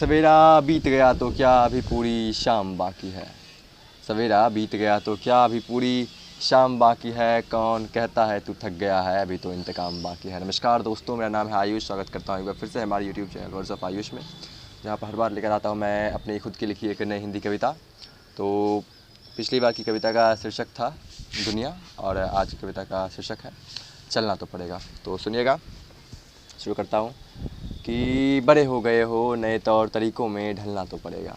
सवेरा बीत गया तो क्या अभी पूरी शाम बाकी है। सवेरा बीत गया तो क्या अभी पूरी शाम बाकी है। कौन कहता है तू थक गया है, अभी तो इंतकाम बाकी है। नमस्कार दोस्तों, मेरा नाम है आयुष। स्वागत करता हूँ एक बार फिर से हमारे YouTube channel words of Ayush में, जहाँ पर हर बार लेकर आता हूँ मैं अपनी खुद की लिखी एक नई हिंदी कविता। तो पिछली बार की कविता का शीर्षक था दुनिया और आज की कविता का शीर्षक है चलना तो पड़ेगा। तो सुनिएगा, शुरू करता हूँ कि बड़े हो गए हो नए तौर तरीक़ों में ढलना तो पड़ेगा।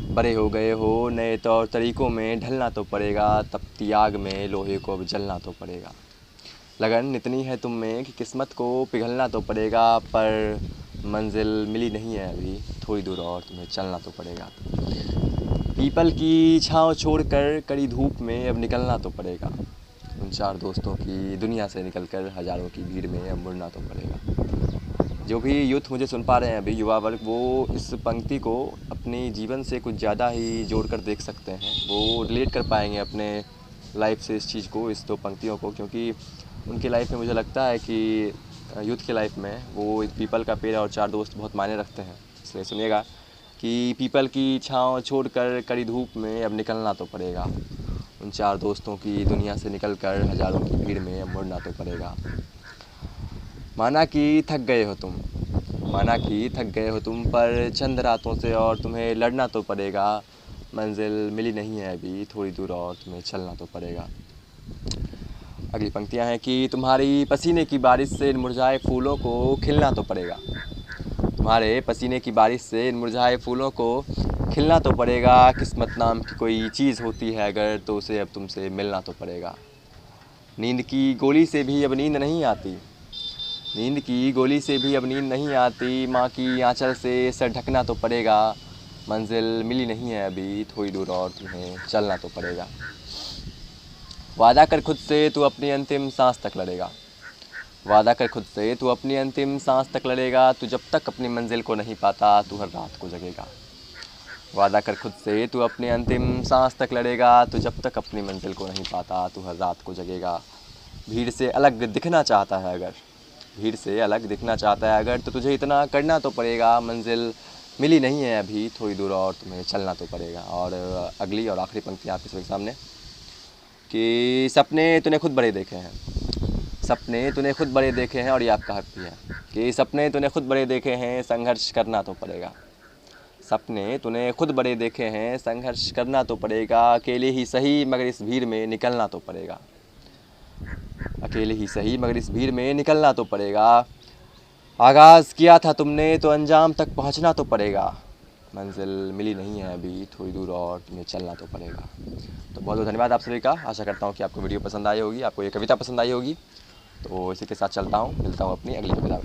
बड़े हो गए हो नए तौर तरीक़ों में ढलना तो पड़ेगा। तपती आग में लोहे को अब जलना तो पड़ेगा। लगन इतनी है तुम में कि किस्मत को पिघलना तो पड़ेगा। पर मंजिल मिली नहीं है अभी, थोड़ी दूर और तुम्हें चलना तो पड़ेगा। पीपल की छाँव छोड़कर कड़ी धूप में अब निकलना तो पड़ेगा। उन चार दोस्तों की दुनिया से निकलकर हज़ारों की भीड़ में अब मुड़ना तो पड़ेगा। जो भी यूथ मुझे सुन पा रहे हैं अभी, युवा वर्ग, वो इस पंक्ति को अपने जीवन से कुछ ज़्यादा ही जोड़कर देख सकते हैं। वो रिलेट कर पाएंगे अपने लाइफ से इस चीज़ को, इस दो पंक्तियों को, क्योंकि उनकी लाइफ में मुझे लगता है कि यूथ की लाइफ में वो एक पीपल का पेड़ और चार दोस्त बहुत मायने रखते हैं। इसलिए सुनिएगा कि पीपल की छाँव छोड़कर कड़ी धूप में अब निकलना तो पड़ेगा। उन चार दोस्तों की दुनिया से निकलकर हज़ारों की भीड़ में अब मुड़ना तो पड़ेगा। माना कि थक गए हो तुम, माना कि थक गए हो तुम, पर चंद रातों से और तुम्हें लड़ना तो पड़ेगा। मंजिल मिली नहीं है अभी, थोड़ी दूर और तुम्हें चलना तो पड़ेगा। अगली पंक्तियां हैं कि तुम्हारी पसीने की बारिश से इन मुरझाए फूलों को खिलना तो पड़ेगा। तुम्हारे पसीने की बारिश से इन मुरझाए फूलों को खिलना तो पड़ेगा। किस्मत नाम की कोई चीज़ होती है अगर, तो उसे अब तुमसे मिलना तो पड़ेगा। नींद की गोली से भी अब नींद नहीं आती, नींद की गोली से भी अब नींद नहीं आती। माँ की आंचल से सर ढकना तो पड़ेगा। मंजिल मिली नहीं है अभी, थोड़ी दूर और तुम्हें चलना तो पड़ेगा। वादा कर खुद से तू अपनी अंतिम सांस तक लड़ेगा। वादा कर खुद से तू अपनी अंतिम सांस तक लड़ेगा। तू जब तक अपनी मंजिल को नहीं पाता तू हर रात को जगेगा। वादा कर खुद से तू अपनी अंतिम सांस तक लड़ेगा। तू जब तक अपनी मंजिल को नहीं पाता तू हर रात को जगेगा। भीड़ से अलग दिखना चाहता है अगर, भीड़ से अलग दिखना चाहता है अगर, तो तुझे इतना करना तो पड़ेगा। मंजिल मिली नहीं है अभी, थोड़ी दूर और तुम्हें चलना तो पड़ेगा। और अगली और आखिरी पंक्ति आपके सभी सामने कि सपने तूने खुद बड़े देखे हैं, सपने तूने खुद बड़े देखे हैं, और ये आपका हक भी है कि सपने तूने खुद बड़े देखे हैं, संघर्ष करना तो पड़ेगा। सपने तूने खुद बड़े देखे हैं, संघर्ष करना तो पड़ेगा। अकेले ही सही मगर इस भीड़ में निकलना तो पड़ेगा। अकेले ही सही मगर इस भीड़ में निकलना तो पड़ेगा। आगाज़ किया था तुमने तो अंजाम तक पहुंचना तो पड़ेगा। मंजिल मिली नहीं है अभी, थोड़ी दूर और तुम्हें चलना तो पड़ेगा। तो बहुत बहुत धन्यवाद आप सभी का। आशा करता हूँ कि आपको वीडियो पसंद आई होगी, आपको ये कविता पसंद आई होगी। तो इसी के साथ चलता हूँ, मिलता हूँ अपनी अगली कविता में।